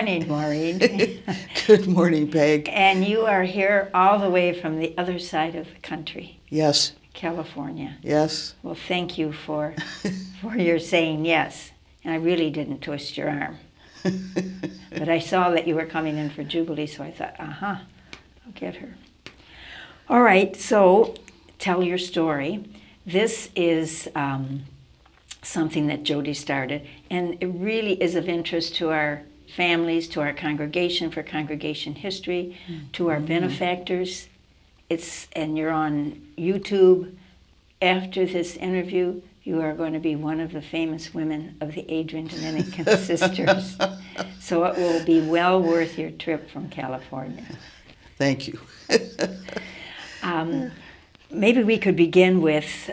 morning, Maureen. Good morning, Peg. And you are here all the way from the other side of the country. Yes. California. Yes. Well, thank you for your saying yes. And I really didn't twist your arm. But I saw that you were coming in for Jubilee, so I thought, I'll get her. All right, so tell your story. This is something that Jody started, and it really is of interest to our families, to our congregation for congregation history, to our benefactors. And you're on YouTube. After this interview, you are going to be one of the famous women of the Adrian Dominican Sisters. So it will be well worth your trip from California. Thank you. Maybe we could begin with,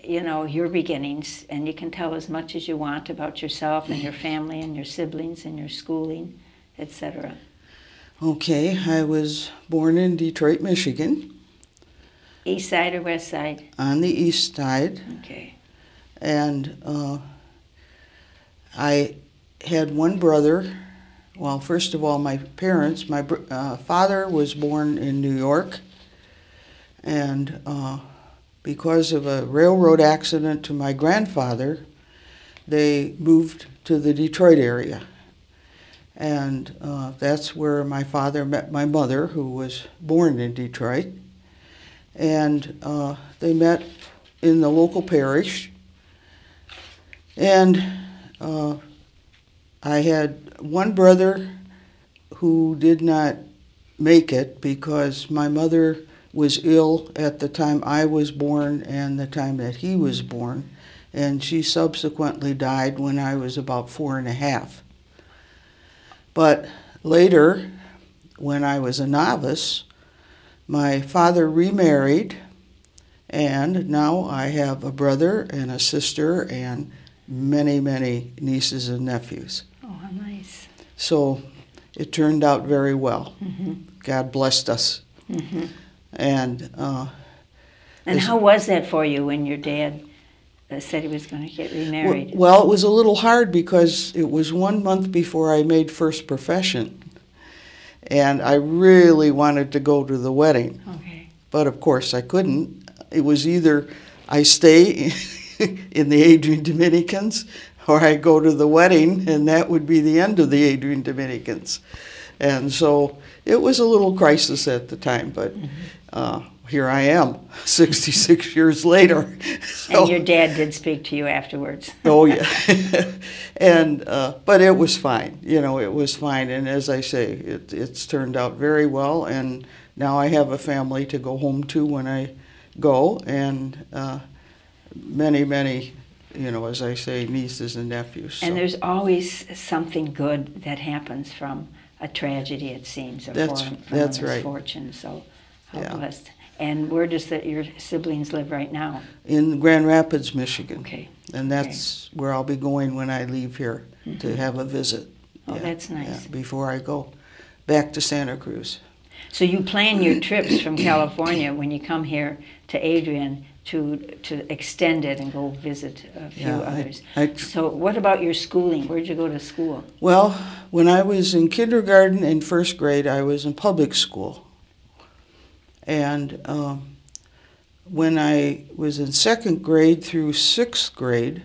your beginnings, and you can tell as much as you want about yourself and your family and your siblings and your schooling, etc. Okay, I was born in Detroit, Michigan. East side or west side? On the east side. Okay. And I had one brother. Well, first of all, my parents, my father was born in New York, and because of a railroad accident to my grandfather, they moved to the Detroit area. And that's where my father met my mother, who was born in Detroit. And they met in the local parish. And I had one brother who did not make it because my mother was ill at the time I was born and the time that he was born, and she subsequently died when I was about 4.5. But later, when I was a novice, my father remarried, and now I have a brother and a sister and many, many nieces and nephews. Oh, how nice. So it turned out very well. God blessed us. And how was that for you when your dad said he was going to get remarried? Well, it was a little hard because it was 1 month before I made first profession. And I really wanted to go to the wedding. Okay. But of course I couldn't. It was either I stay in the Adrian Dominicans or I go to the wedding, and that would be the end of the Adrian Dominicans. And so it was a little crisis at the time, but here I am, 66 years later. So, and your dad did speak to you afterwards. Oh, yeah. And, but it was fine. It was fine. And as I say, it's turned out very well. And now I have a family to go home to when I go. And many, many, as I say, nieces and nephews. And there's always something good that happens from a tragedy, it seems, or from a misfortune. Right. So how blessed. And where does your siblings live right now? In Grand Rapids, Michigan. Okay. And that's where I'll be going when I leave here to have a visit. Oh, that's nice. Yeah, before I go back to Santa Cruz. So you plan your trips from California when you come here to Adrian to extend it and go visit a few others. So what about your schooling? Where'd you go to school? Well, when I was in kindergarten and first grade, I was in public school. And when I was in second grade through sixth grade,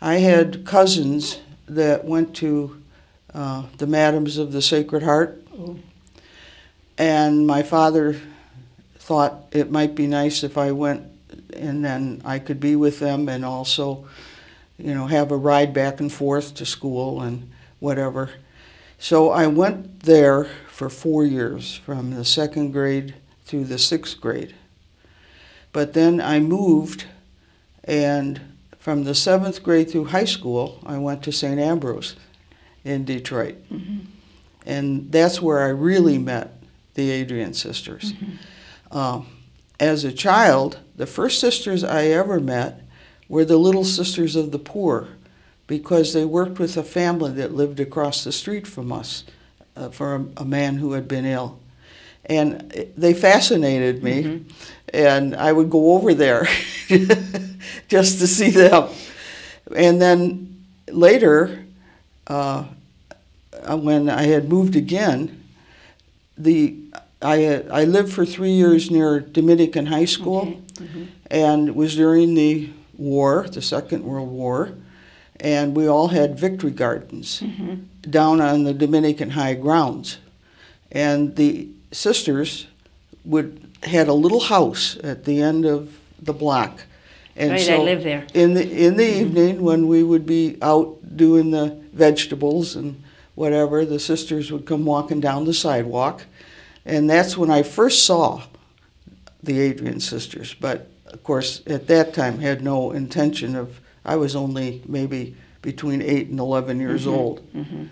I had cousins that went to the Madams of the Sacred Heart. Ooh. And my father thought it might be nice if I went, and then I could be with them and also, have a ride back and forth to school and whatever. So I went there for 4 years, from the second grade through the sixth grade. But then I moved, and from the 7th grade through high school, I went to St. Ambrose in Detroit. And that's where I really met the Adrian Sisters. As a child, the first sisters I ever met were the Little Sisters of the Poor, because they worked with a family that lived across the street from us for a man who had been ill. And they fascinated me, and I would go over there just to see them. And then later, when I had moved again, I lived for 3 years near Dominican High School, Okay. Mm-hmm. and it was during the war, the Second World War, and we all had victory gardens down on the Dominican High grounds. And the sisters had a little house at the end of the block. And Right, I live there. In the evening, when we would be out doing the vegetables and whatever, the sisters would come walking down the sidewalk. And that's when I first saw the Adrian sisters. But, of course, at that time had no intention of, I was only maybe between 8 and 11 years old. Mm-hmm.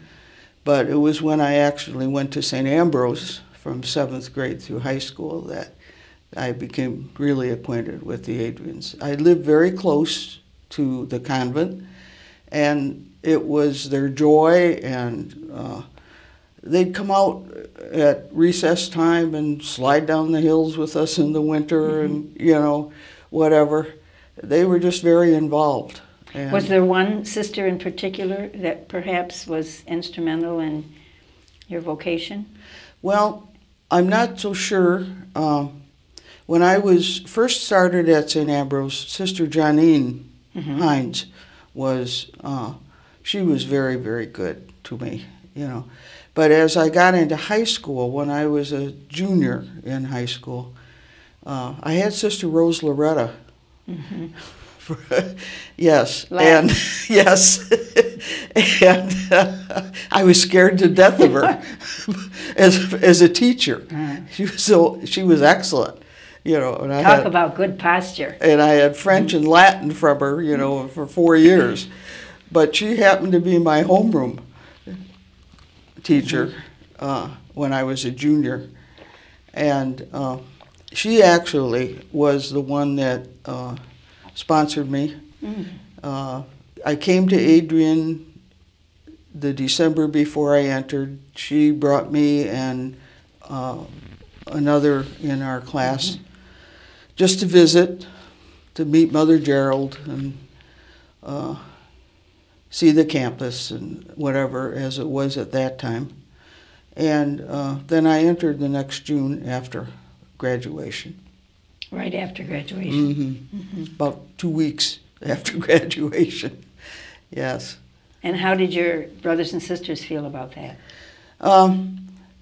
But it was when I actually went to St. Ambrose from 7th grade through high school that I became really acquainted with the Adrians. I lived very close to the convent, and it was their joy, and they'd come out at recess time and slide down the hills with us in the winter and, you know, whatever. They were just very involved. And Was there one sister in particular that perhaps was instrumental in your vocation? Well, I'm not so sure. When I was first started at St. Ambrose, Sister Janine Hines was, she was very, very good to me, you know. But as I got into high school, when I was a junior in high school, I had Sister Rose Loretta. Yes, Latin. and yes, and I was scared to death of her as a teacher. She was excellent, you know. And Talk about good posture. And I had French and Latin from her, you know, for 4 years. But she happened to be my homeroom teacher when I was a junior, and she actually was the one that sponsored me. I came to Adrian the December before I entered. She brought me and another in our class just to visit, to meet Mother Gerald and see the campus and whatever as it was at that time. And then I entered the next June after graduation. Right after graduation. About 2 weeks after graduation, yes. And how did your brothers and sisters feel about that?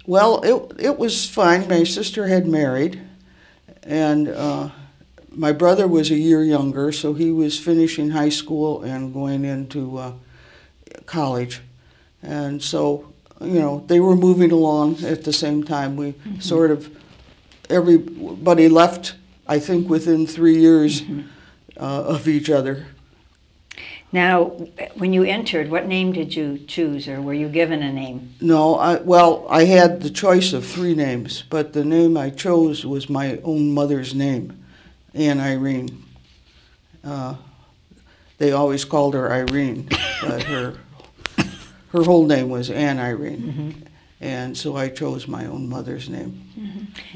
Well, it was fine. My sister had married, and my brother was a year younger, so he was finishing high school and going into college. And so, you know, they were moving along at the same time. We sort of, everybody left, I think, within 3 years of each other. Now, when you entered, what name did you choose, or were you given a name? No, I had the choice of 3 names, but the name I chose was my own mother's name, Anne Irene. They always called her Irene, but her whole name was Anne Irene, and so I chose my own mother's name.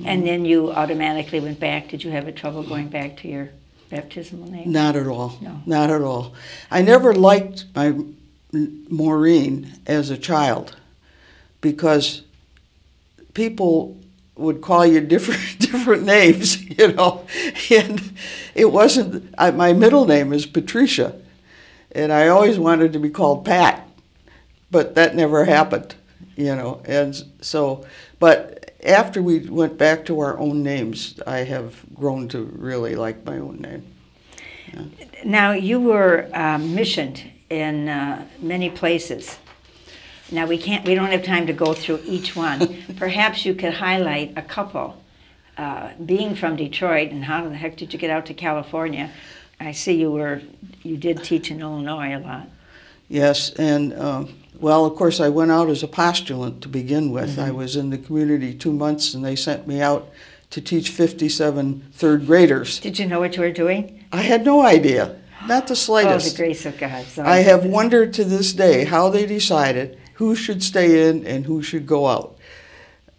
And then you automatically went back. Did you have trouble going back to your baptismal name? Not at all. No. Not at all. I never liked my Maureen as a child because people would call you different names, you know, and it wasn't. My middle name is Patricia, and I always wanted to be called Pat, but that never happened, you know, and so, but after we went back to our own names, I have grown to really like my own name. Yeah. Now, you were missioned in many places. Now, we don't have time to go through each one. Perhaps you could highlight a couple. Being from Detroit, and how the heck did you get out to California? I see you did teach in Illinois a lot. Yes, and well, of course, I went out as a postulant to begin with. I was in the community 2 months, and they sent me out to teach 57 third graders. Did you know what you were doing? I had no idea, not the Oh, slightest. the grace of God. So I have wondered to this day how they decided who should stay in and who should go out.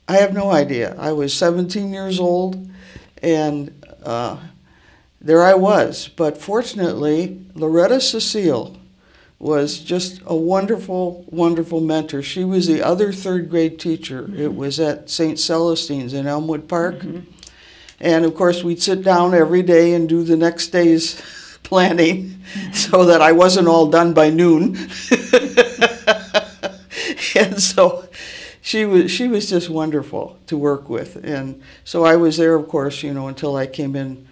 I have no idea. I was 17 years old, and there I was. But fortunately, Loretta Cecile, was just a wonderful, wonderful mentor. She was the other third grade teacher. It was at St. Celestine's in Elmwood Park. And of course, we'd sit down every day and do the next day's planning so that I wasn't all done by noon. And so she was just wonderful to work with. And so I was there, of course, until I came in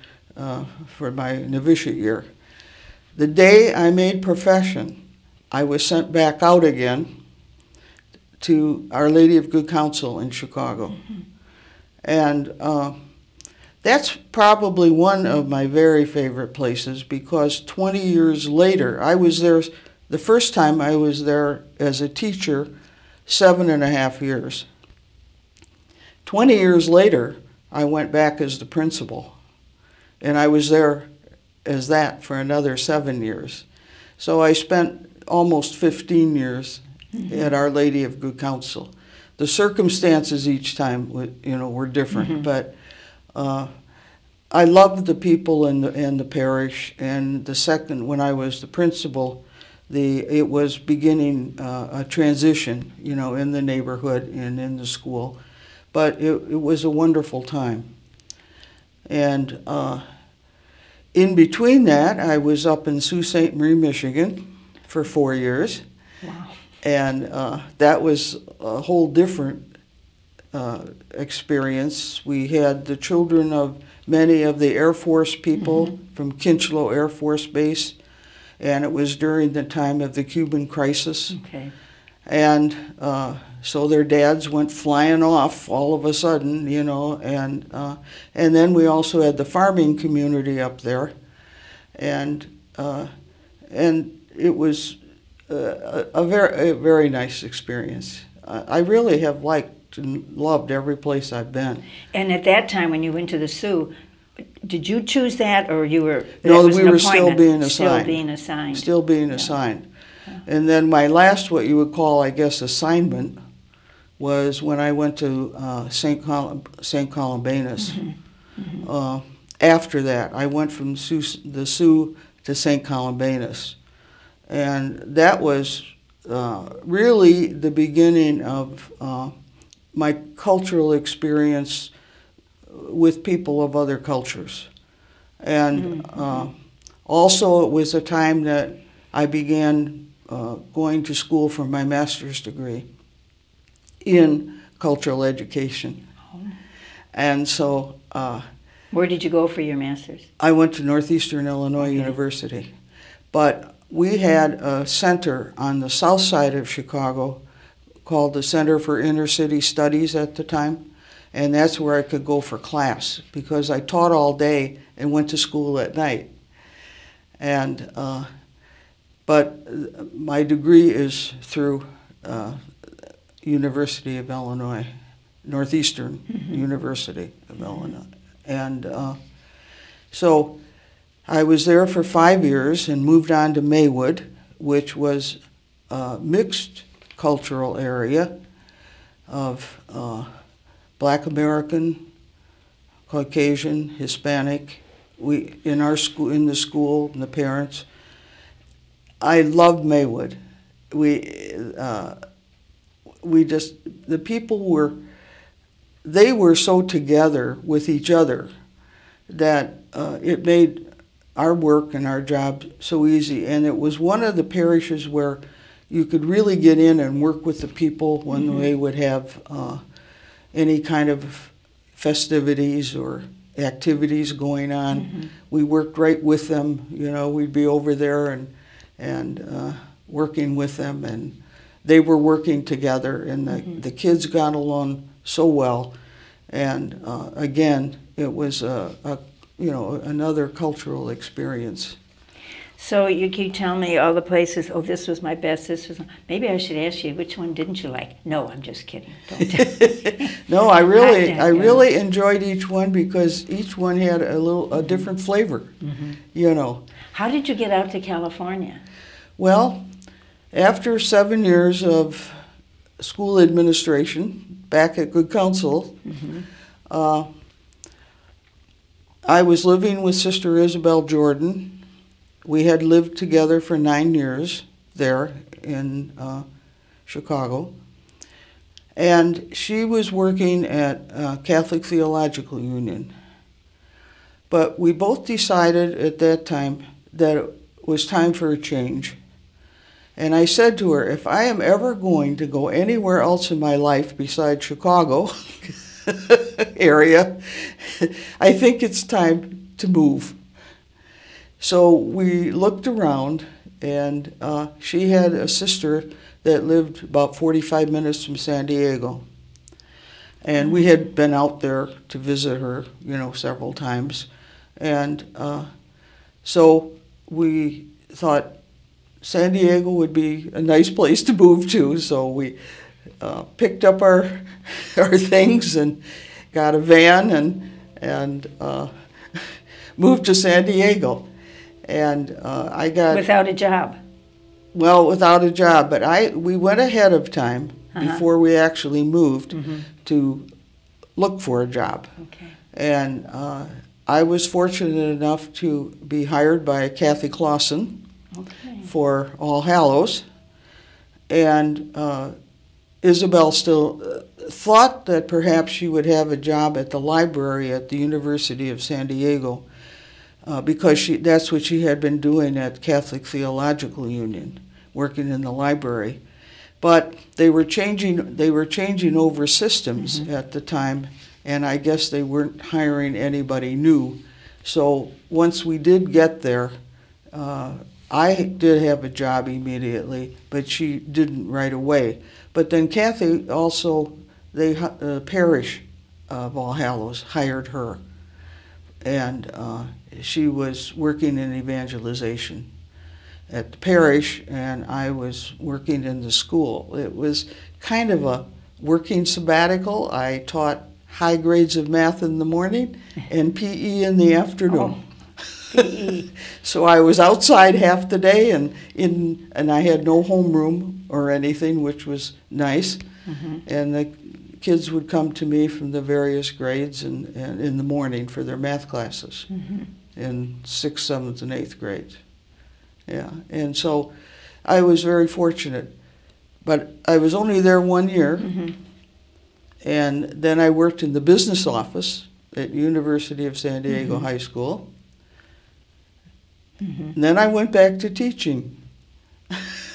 for my novitiate year. The day I made profession, I was sent back out again to Our Lady of Good Counsel in Chicago. And that's probably one of my very favorite places, because 20 years later, I was there, the first time I was there as a teacher, 7.5 years. 20 years later, I went back as the principal, and I was there as that for another 7 years. So I spent almost 15 years at Our Lady of Good Counsel. The circumstances each time, were different, but I loved the people in the parish. And the second, when I was the principal, it was beginning a transition, in the neighborhood and in the school. But it was a wonderful time. And in between that, I was up in Sault Ste. Marie, Michigan for 4 years. Wow. And that was a whole different experience. We had the children of many of the Air Force people from Kinchlow Air Force Base, and it was during the time of the Cuban crisis. Okay. And so their dads went flying off all of a sudden, and then we also had the farming community up there, and it was a very nice experience. I really have liked and loved every place I've been. And at that time, when you went to the Sioux, did you choose that, or you were? No, we were still being assigned. Still being assigned. Still being assigned. Yeah. And then my last, what you would call, I guess, assignment was when I went to St. Columbanus. After that, I went from the Sioux to St. Columbanus. And that was really the beginning of my cultural experience with people of other cultures. And also it was a time that I began going to school for my master's degree in cultural education. And so where did you go for your master's? I went to Northeastern Illinois University. But we had a center on the south side of Chicago called the Center for Inner City Studies at the time, and that's where I could go for class, because I taught all day and went to school at night. And but my degree is through University of Illinois, Northeastern University of Illinois. And so I was there for 5 years and moved on to Maywood, which was a mixed cultural area of Black American, Caucasian, Hispanic. We in the school, and the parents. I loved Maywood. The people they were so together with each other that it made our work and our job so easy. And it was one of the parishes where you could really get in and work with the people when they would have any kind of festivities or activities going on. We worked right with them. We'd be over there and working with them, and they were working together, and the kids got along so well. And again, it was another cultural experience. So you keep telling me all the places, oh, this was my best, this was... Maybe I should ask you, which one didn't you like? No, I'm just kidding. Don't No, I really enjoyed each one, because each one had a different flavor, How did you get out to California? Well, after 7 years of school administration back at Good Counsel, I was living with Sister Isabel Jordan. We had lived together for 9 years. there in Chicago. And she was working at Catholic Theological Union. But we both decided at that time that it was time for a change. And I said to her, if I am ever going to go anywhere else in my life besides Chicago area, I think it's time to move. So we looked around, and she had a sister that lived about 45 minutes from San Diego. And we had been out there to visit her, several times. And so we thought San Diego would be a nice place to move to. So we picked up our things and got a van and moved to San Diego. And I got... Without a job? Well, without a job. But we went ahead of time before we actually moved to look for a job. Okay. And I was fortunate enough to be hired by Kathy Clausen for All Hallows. And Isabel still thought that perhaps she would have a job at the library at the University of San Diego because that's what she had been doing at Catholic Theological Union, working in the library. But they were changing over systems at the time, and I guess they weren't hiring anybody new. So once we did get there, I did have a job immediately, but she didn't right away. But then Kathy also, the parish of All Hallows hired her, and she was working in evangelization at the parish, and I was working in the school. It was kind of a working sabbatical. I taught high grades of math in the morning and PE in the afternoon. PE. So I was outside half the day, and I had no homeroom or anything, which was nice. And the kids would come to me from the various grades and in the morning for their math classes in 6th, 7th, and 8th grades. Yeah, and so I was very fortunate. But I was only there 1 year, and then I worked in the business office at University of San Diego High School. And then I went back to teaching.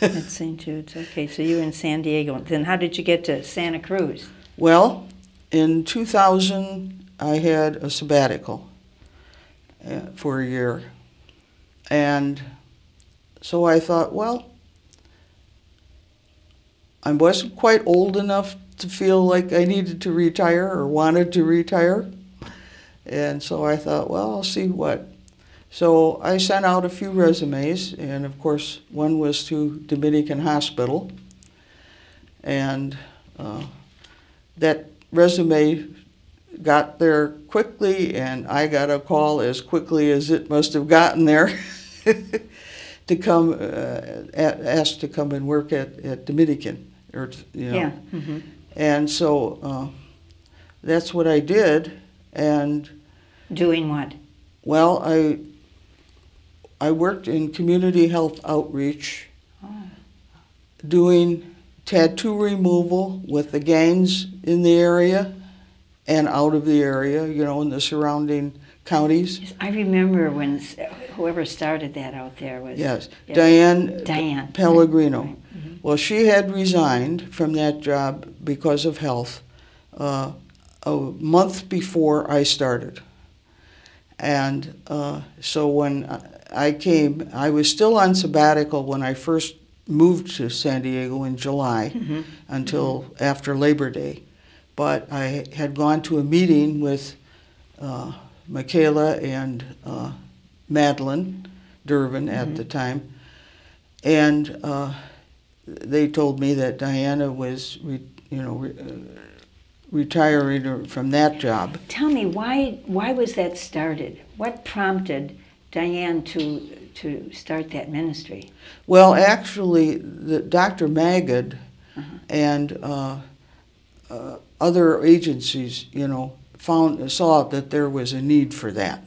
At St. Jude's. Okay, so you were in San Diego. Then how did you get to Santa Cruz? Well, in 2000, I had a sabbatical for a year. And so I thought, well, I wasn't quite old enough to feel like I needed to retire or wanted to retire. And so I thought, well, I'll see what. So I sent out a few resumes, and of course one was to Dominican Hospital. And that resume got there quickly, and I got a call as quickly as it must have gotten there to come, asked to come and work at Dominican. And so that's what I did. And doing what? Well, I worked in community health outreach, doing tattoo removal with the gangs in the area and out of the area, in the surrounding counties. I remember when whoever started that out there was... Yes, Diane Pellegrino. Right. Well, she had resigned from that job because of health a month before I started. And so when I came, I was still on sabbatical when I first moved to San Diego in July until after Labor Day. But I had gone to a meeting with Michaela and Madeline Durbin at the time, and they told me that Diana was, retiring from that job. Tell me, why was that started? What prompted Diane to start that ministry? Well, actually, Dr. Magid and other agencies, saw that there was a need for that.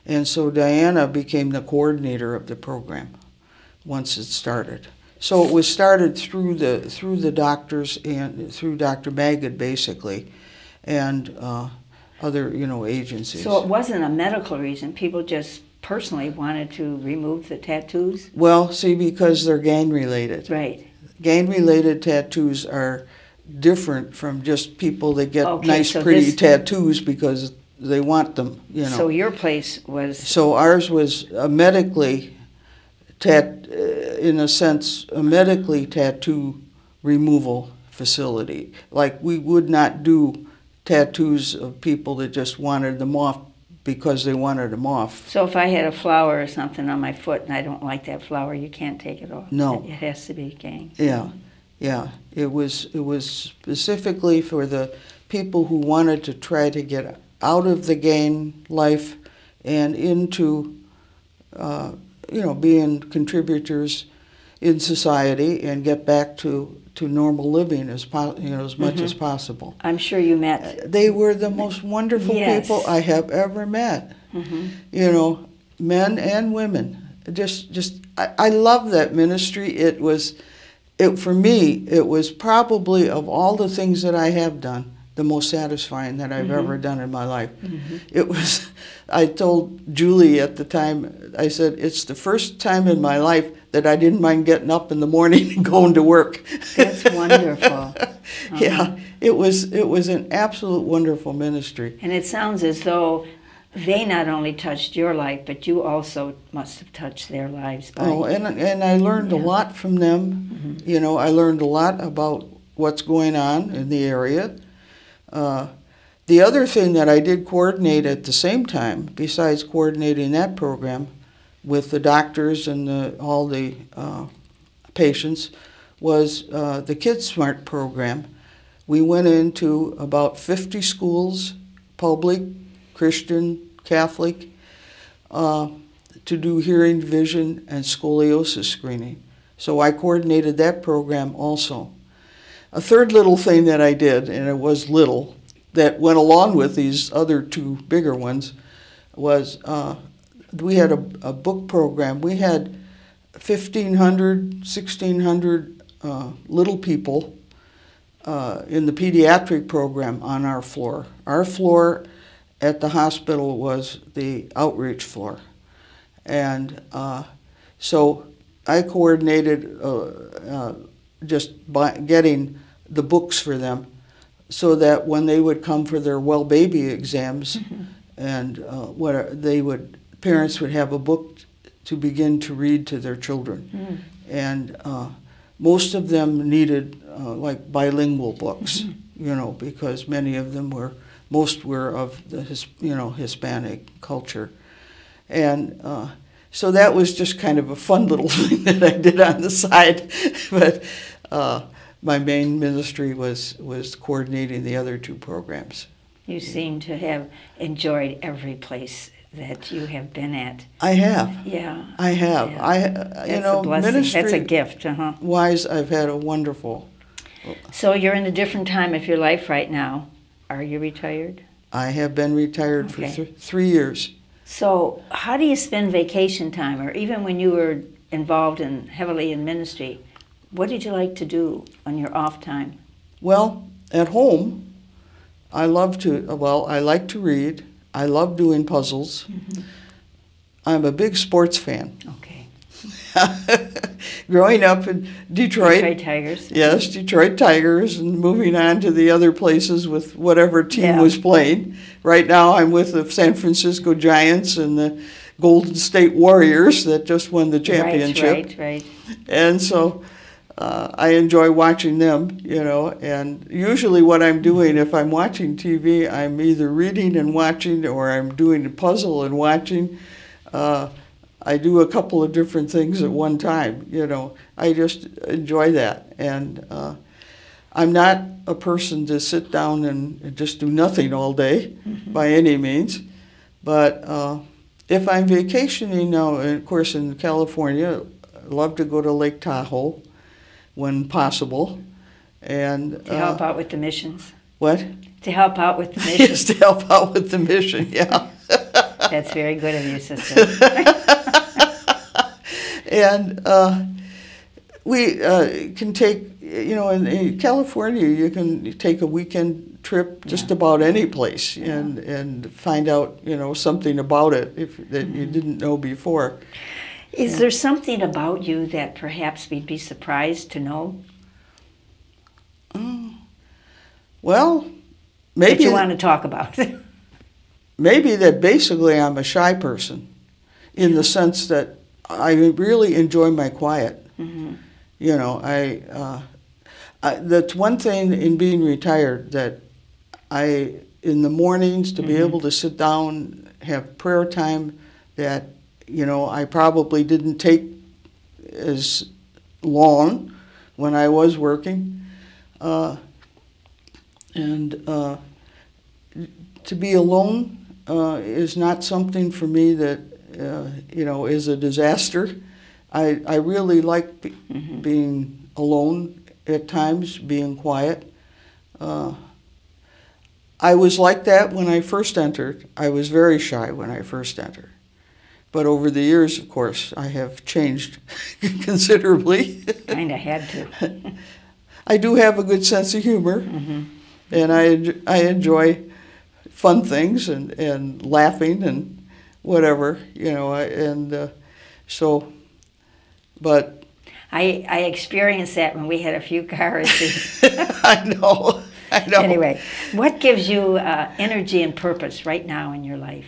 And so Diana became the coordinator of the program once it started. So it was started through the doctors and through Dr. Magid basically, and other agencies. So it wasn't a medical reason. People just personally wanted to remove the tattoos? Well, see, because they're gang-related. Right. Gang-related tattoos are different from just people that get nice, so pretty tattoos because they want them, So your place was... So ours was a medically, in a sense, a medically tattoo removal facility. Like, we would not do tattoos of people that just wanted them off because they wanted them off. So if I had a flower or something on my foot and I don't like that flower, you can't take it off? No. It has to be gang. Yeah, yeah. It was specifically for the people who wanted to try to get out of the gang life and into, being contributors in society and get back to normal living as much as possible. I'm sure you met... They were the most wonderful people I have ever met. Men and women. I love that ministry. For me, it was probably, of all the things that I have done, the most satisfying that I've ever done in my life. It was, I told Julie at the time, I said, it's the first time in my life that I didn't mind getting up in the morning and going to work. That's wonderful. Yeah, it was an absolute wonderful ministry. And it sounds as though they not only touched your life, but you also must have touched their lives. And I learned a lot from them. I learned a lot about what's going on in the area. The other thing that I did coordinate at the same time, besides coordinating that program with the doctors and all the patients, was the Kids Smart program. We went into about 50 schools, public, Christian, Catholic, to do hearing, vision, and scoliosis screening. So I coordinated that program also. A third little thing that I did, and it was little, that went along with these other two bigger ones, was we had a book program. We had 1,500, 1,600 little people in the pediatric program on our floor. Our floor at the hospital was the outreach floor. And so I coordinated just by getting the books for them so that when they would come for their well baby exams and parents would have a book to begin to read to their children. And most of them needed like bilingual books, because most were of the Hispanic culture. And so that was just kind of a fun little thing that I did on the side. But my main ministry was coordinating the other two programs. You seem to have enjoyed every place that you have been at. I have. Yeah. I have. Yeah. Ministry. That's a gift. Wise, I've had a wonderful. So you're in a different time of your life right now. Are you retired? I have been retired for 3 years. So how do you spend vacation time, or even when you were involved heavily in ministry? What did you like to do on your off time? Well, at home, I like to read. I love doing puzzles. I'm a big sports fan. Okay. Growing up in Detroit. Detroit Tigers. Yes, Detroit Tigers, and moving on to the other places with whatever team was playing. Right now I'm with the San Francisco Giants and the Golden State Warriors that just won the championship. Right. And so I enjoy watching them, and usually what I'm doing, if I'm watching TV, I'm either reading and watching, or I'm doing a puzzle and watching. I do a couple of different things at one time, I just enjoy that. And I'm not a person to sit down and just do nothing all day, by any means. But if I'm vacationing now, and of course in California, I love to go to Lake Tahoe when possible. And to help out with the missions. What? To help out with the mission. Yes, to help out with the mission, yeah. That's very good of you, Sister. And we can take, you know, in California, you can take a weekend trip just about any place and find out, you know, something about it that you didn't know before. Is there something about you that perhaps we'd be surprised to know? Well, maybe that you want to talk about. Maybe that basically I'm a shy person, in the sense that I really enjoy my quiet. Mm-hmm. You know, that's one thing in being retired, that in the mornings, to be able to sit down, have prayer time, that, you know, I probably didn't take as long when I was working. To be alone is not something for me that, you know, is a disaster. I really like being alone at times, being quiet. I was like that when I first entered. I was very shy when I first entered. But over the years, of course, I have changed considerably. Kind of had to. I do have a good sense of humor, and I enjoy fun things and laughing and whatever, you know, but I experienced that when we had a few car issues. I know. Anyway, what gives you energy and purpose right now in your life?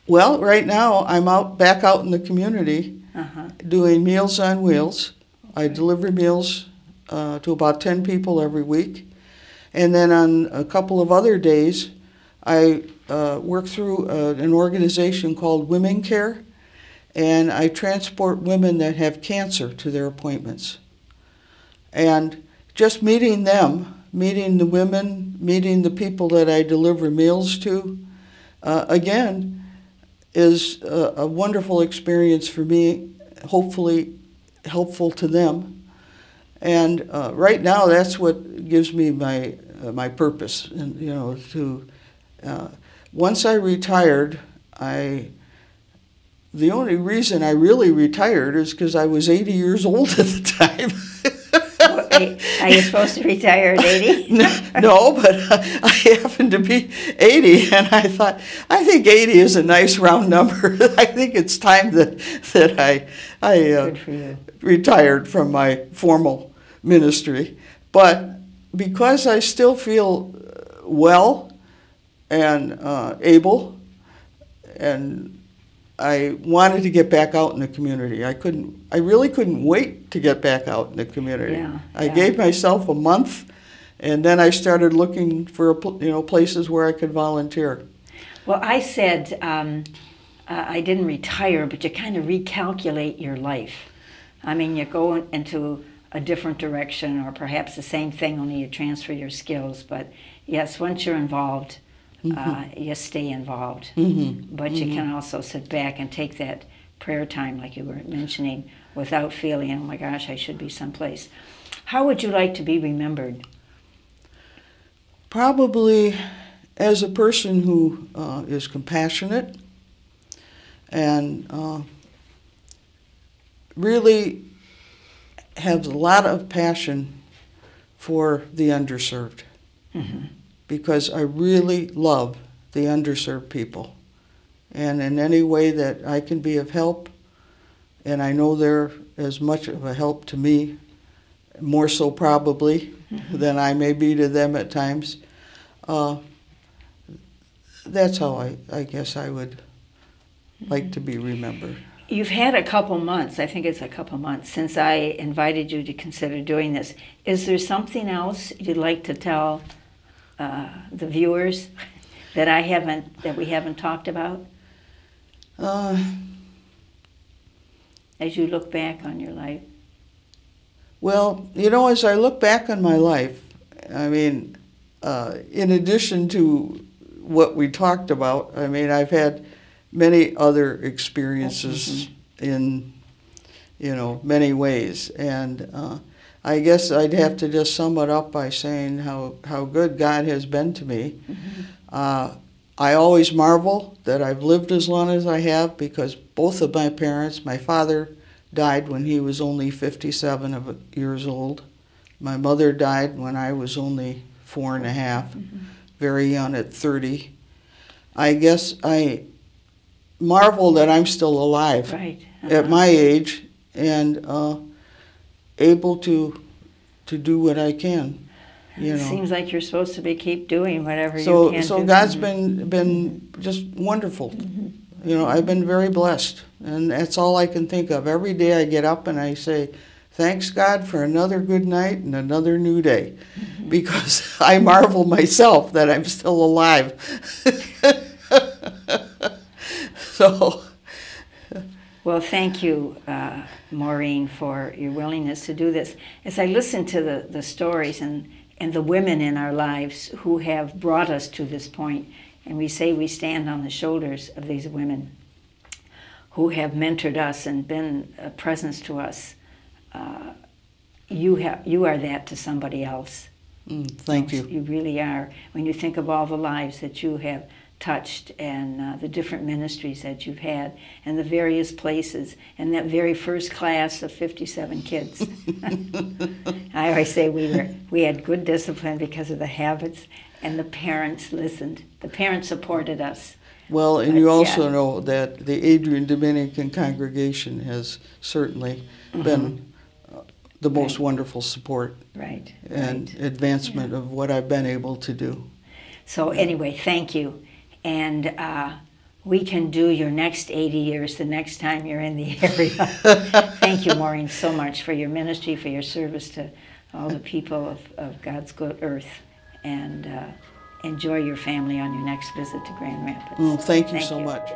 Well, right now I'm back out in the community doing Meals on Wheels. I deliver meals to about 10 people every week. And then on a couple of other days, I work through an organization called Women Care, and I transport women that have cancer to their appointments. And just meeting them, meeting the women, meeting the people that I deliver meals to, again, is a wonderful experience for me, hopefully helpful to them. And right now, that's what gives me my purpose. And, you know, once I retired, the only reason I really retired is because I was 80 years old at the time. Are you supposed to retire at 80? No, but I happened to be 80, and I thought, I think 80 is a nice round number. I think it's time that I retired from my formal ministry. But because I still feel well and able, and I wanted to get back out in the community. I really couldn't wait to get back out in the community. I gave myself a month, and then I started looking for, you know, places where I could volunteer. Well, I said I didn't retire, but you kind of recalculate your life. I mean, you go into a different direction, or perhaps the same thing, only you transfer your skills. But yes, once you're involved, you stay involved. But you can also sit back and take that prayer time, like you were mentioning, without feeling, oh my gosh, I should be someplace. How would you like to be remembered? Probably as a person who is compassionate and really has a lot of passion for the underserved. Because I really love the underserved people. And in any way that I can be of help, and I know they're as much of a help to me, more so probably than I may be to them at times, that's how I guess I would like to be remembered. You've had a couple months, I think it's a couple months, since I invited you to consider doing this. Is there something else you'd like to tell the viewers that we haven't talked about? As you look back on your life. Well, you know, as I look back on my life, I mean, in addition to what we talked about, I mean, I've had many other experiences in, you know, many ways. And I guess I'd have to just sum it up by saying how good God has been to me. I always marvel that I've lived as long as I have, because both of my parents, my father died when he was only 57 years old. My mother died when I was only 4.5, very young at 30. I guess I marvel that I'm still alive at my age and able to do what I can. You know. Seems like you're supposed to keep doing whatever you can do. So God's been just wonderful. You know, I've been very blessed, and that's all I can think of. Every day I get up and I say, thanks God for another good night and another new day, because I marvel myself that I'm still alive. So. Well, thank you, Maureen, for your willingness to do this. As I listen to the stories and the women in our lives who have brought us to this point, and we say we stand on the shoulders of these women who have mentored us and been a presence to us, you are that to somebody else. Thank you. You really are. When you think of all the lives that you have touched and the different ministries that you've had and the various places and that very first class of 57 kids. I always say we had good discipline because of the habits, and the parents listened. The parents supported us. Well, and you also know that the Adrian Dominican congregation has certainly been the most wonderful support and advancement of what I've been able to do. So anyway, thank you. And we can do your next 80 years the next time you're in the area. Thank you, Maureen, so much for your ministry, for your service to all the people of God's good earth. And enjoy your family on your next visit to Grand Rapids. Thank you so much.